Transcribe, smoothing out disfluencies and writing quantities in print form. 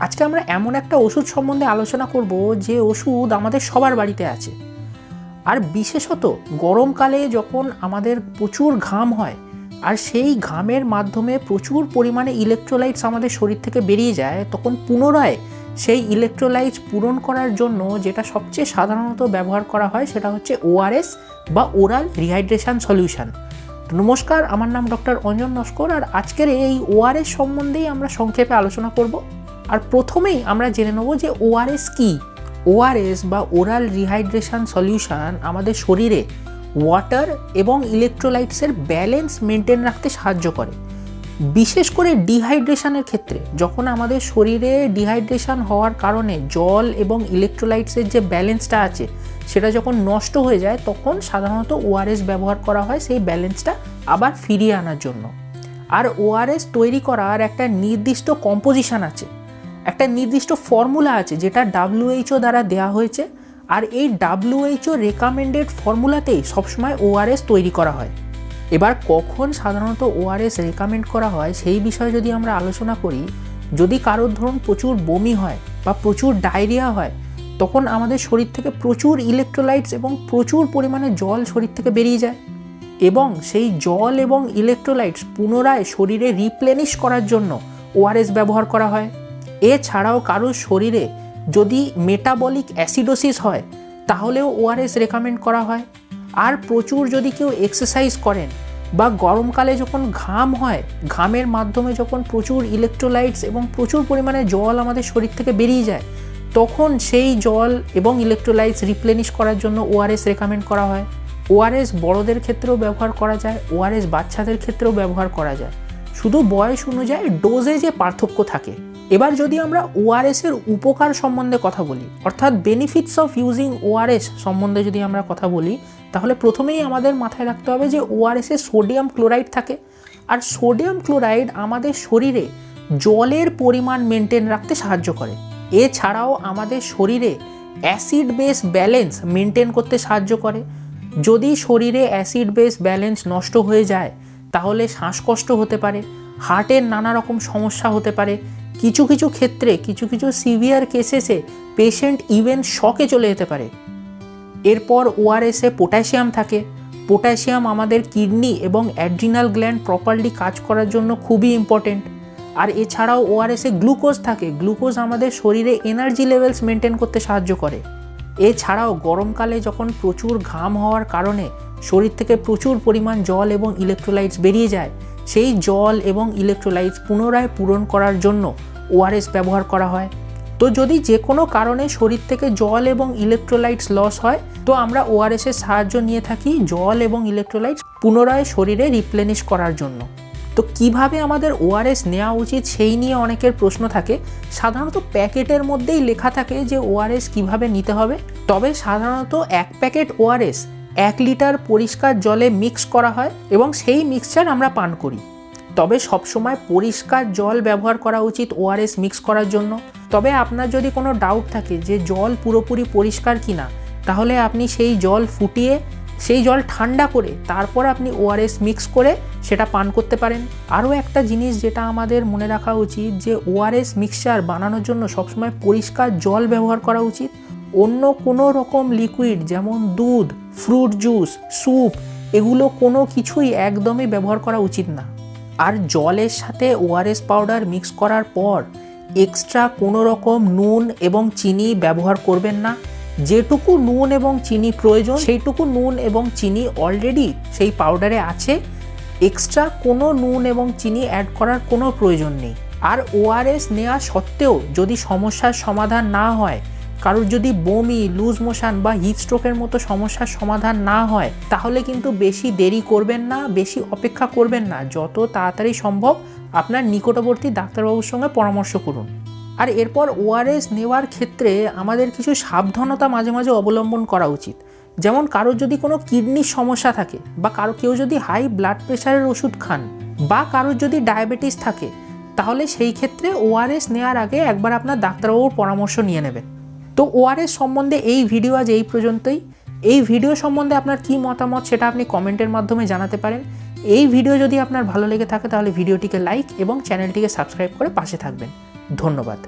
আজকে আমরা এমন একটা ওষুধ সম্বন্ধে আলোচনা করব যে ওষুধ আমাদের সবার বাড়িতে আছে, আর বিশেষত গরমকালে যখন আমাদের প্রচুর ঘাম হয় আর সেই ঘামের মাধ্যমে প্রচুর পরিমাণে ইলেকট্রোলাইটস আমাদের শরীর থেকে বেরিয়ে যায়, তখন পুনরায় সেই ইলেকট্রোলাইটস পূরণ করার জন্য যেটা সবচেয়ে সাধারণত ব্যবহার করা হয় সেটা হচ্ছে ORS বা ওরাল রিহাইড্রেশন সলিউশন। নমস্কার, আমার নাম ডক্টর অঞ্জন নস্কর, আর আজকের এই ORS সম্বন্ধেই আমরা সংক্ষেপে আলোচনা করব। আর প্রথমেই আমরা জেনে নেব যে ORS কী। ORS বা ওরাল রিহাইড্রেশন সলিউশন আমাদের শরীরে ওয়াটার এবং ইলেকট্রোলাইটসের ব্যালেন্স মেনটেন রাখতে সাহায্য করে। বিশেষ করে ডিহাইড্রেশনের ক্ষেত্রে, যখন আমাদের শরীরে ডিহাইড্রেশন হওয়ার কারণে জল এবং ইলেকট্রোলাইটসের যে ব্যালেন্সটা আছে সেটা যখন নষ্ট হয়ে যায়, তখন সাধারণত ORS ব্যবহার করা হয় সেই ব্যালেন্সটা আবার ফিরিয়ে আনার জন্য। আর ORS তৈরি করার একটা নির্দিষ্ট কম্পোজিশন আছে, একটা নির্দিষ্ট ফর্মুলা আছে যেটা WHO দ্বারা দেওয়া হয়েছে, আর এই WHO রেকমেন্ডেড ফর্মুলাতেই সবসময় ORS তৈরি করা হয়। এবার কখন সাধারণত ORS রেকমেন্ড করা হয় সেই বিষয়ে যদি আমরা আলোচনা করি, যদি কারোর ধরুন প্রচুর বমি হয় বা প্রচুর ডায়রিয়া হয়, তখন আমাদের শরীর থেকে প্রচুর ইলেকট্রোলাইটস এবং প্রচুর পরিমাণে জল শরীর থেকে বেরিয়ে যায়, এবং সেই জল এবং ইলেকট্রোলাইটস পুনরায় শরীরে রিপ্লেনিশ করার জন্য ORS ব্যবহার করা হয়। এছাড়াও কারোর শরীরে যদি মেটাবলিক অ্যাসিডোসিস হয় তাহলেও ORS রেকমেন্ড করা হয়। আর প্রচুর যদি কেউ এক্সারসাইজ করেন বা গরমকালে যখন ঘাম হয়, ঘামের মাধ্যমে যখন প্রচুর ইলেকট্রোলাইটস এবং প্রচুর পরিমাণে জল আমাদের শরীর থেকে বেরিয়ে যায়, তখন সেই জল এবং ইলেকট্রোলাইটস রিপ্লেনিশ করার জন্য ORS রেকমেন্ড করা হয়। ORS বড়দের ক্ষেত্রেও ব্যবহার করা যায়, ORS বাচ্চাদের ক্ষেত্রেও ব্যবহার করা যায়, শুধু বয়স অনুযায়ী ডোজে পার্থক্য থাকে। এবার যদি আমরা ORS এর উপকার সম্বন্ধে কথা বলি, অর্থাৎ বেনিফিটস অফ ইউজিং ORS সম্বন্ধে যদি আমরা কথা বলি, তাহলে প্রথমেই আমাদের মাথায় রাখতে হবে যে ORS এ সোডিয়াম ক্লোরাইড থাকে, আর সোডিয়াম ক্লোরাইড আমাদের শরীরে জলের পরিমাণ মেনটেন রাখতে সাহায্য করে। এছাড়াও আমাদের শরীরে অ্যাসিড বেস ব্যালেন্স মেনটেন করতে সাহায্য করে। যদি শরীরে অ্যাসিড বেস ব্যালেন্স নষ্ট হয়ে যায় তাহলে শ্বাসকষ্ট হতে পারে, হার্টের নানা রকম সমস্যা হতে পারে, কিছু কিছু ক্ষেত্রে কিছু সিভিয়ার কেসেসে পেশেন্ট ইভেন শকে চলে যেতে পারে। এরপর ORS এ পটাশিয়াম থাকে। পটাশিয়াম আমাদের কিডনি এবং অ্যাড্রিনাল গ্ল্যান্ড প্রপারলি কাজ করার জন্য খুবই ইম্পর্টেন্ট। আর এছাড়াও ORS এ গ্লুকোজ থাকে। গ্লুকোজ আমাদের শরীরে এনার্জি লেভেলস মেনটেন করতে সাহায্য করে। এছাড়াও গরমকালে যখন প্রচুর ঘাম হওয়ার কারণে শরীর থেকে প্রচুর পরিমাণ জল এবং ইলেকট্রোলাইটস বেরিয়ে যায়, সেই জল এবং ইলেকট্রোলাইটস পুনরায় পূরণ করার জন্য ORS ব্যবহার করা হয়। তো যদি যে কোনো কারণে শরীর থেকে জল এবং ইলেকট্রোলাইটস লস হয়, তো আমরা ORS এর সাহায্য নিয়ে থাকি জল এবং ইলেকট্রোলাইটস পুনরায় শরীরে রিপ্লেনিশ করার জন্য। তো কিভাবে আমাদের ORS নেওয়া উচিত সেই নিয়ে অনেকের প্রশ্ন থাকে। সাধারণত প্যাকেটের মধ্যেই লেখা থাকে যে ORS কিভাবে নিতে হবে, তবে সাধারণত এক প্যাকেট ORS 1 লিটার পরিষ্কার জলে মিক্স করা হয় এবং সেই মিক্সচার আমরা পান করি। তবে সবসময় পরিষ্কার জল ব্যবহার করা উচিত ORS মিক্স করার জন্য। তবে আপনার যদি কোনো ডাউট থাকে যে জল পুরোপুরি পরিষ্কার কিনা, তাহলে আপনি সেই জল ফুটিয়ে সেই জল ঠান্ডা করে তারপর আপনি ORS মিক্স করে সেটা পান করতে পারেন। আরও একটা জিনিস যেটা আমাদের মনে রাখা উচিত যে ORS মিক্সচার বানানোর জন্য সবসময় পরিষ্কার জল ব্যবহার করা উচিত। অন্য কোনো রকম লিকুইড যেমন দুধ, ফ্রুট জুস, স্যুপ, এগুলো কোনো কিছুই একদমই ব্যবহার করা উচিত না। আর জলের সাথে ORS পাউডার মিক্স করার পর এক্সট্রা কোনো রকম নুন এবং চিনি ব্যবহার করবেন না। যেটুকু নুন এবং চিনি প্রয়োজন সেইটুকু নুন এবং চিনি অলরেডি সেই পাউডারে আছে, এক্সট্রা কোনো নুন এবং চিনি অ্যাড করার কোনো প্রয়োজন নেই। আর ORS নেওয়া সত্ত্বেও যদি সমস্যার সমাধান না হয়, কারোর যদি বমি, লুজ মোশন বা হিট স্ট্রোকের মতো সমস্যার সমাধান না হয়, তাহলে কিন্তু বেশি দেরি করবেন না, বেশি অপেক্ষা করবেন না। যত তাড়াতাড়ি সম্ভব আপনার নিকটবর্তী ডাক্তারবাবুর সঙ্গে পরামর্শ করুন। আর এরপর ORS নেওয়ার ক্ষেত্রে আমাদের কিছু সাবধানতা মাঝে মাঝে অবলম্বন করা উচিত। যেমন কারোর যদি কোনো কিডনির সমস্যা থাকে, বা কেউ যদি হাই ব্লাড প্রেশারের ওষুধ খান, বা কারোর যদি ডায়াবেটিস থাকে, তাহলে সেই ক্ষেত্রে ORS নেওয়ার আগে একবার আপনার ডাক্তারবাবুর পরামর্শ নিয়ে নেবেন। তো ORS সম্বন্ধে এই ভিডিও আজ এই পর্যন্তই। এই ভিডিও সম্বন্ধে আপনার কী মতামত সেটা আপনি কমেন্টের মাধ্যমে জানাতে পারেন। এই ভিডিও যদি আপনার ভালো লেগে থাকে তাহলে ভিডিওটিকে লাইক এবং চ্যানেলটিকে সাবস্ক্রাইব করে পাশে থাকবেন। ধন্যবাদ।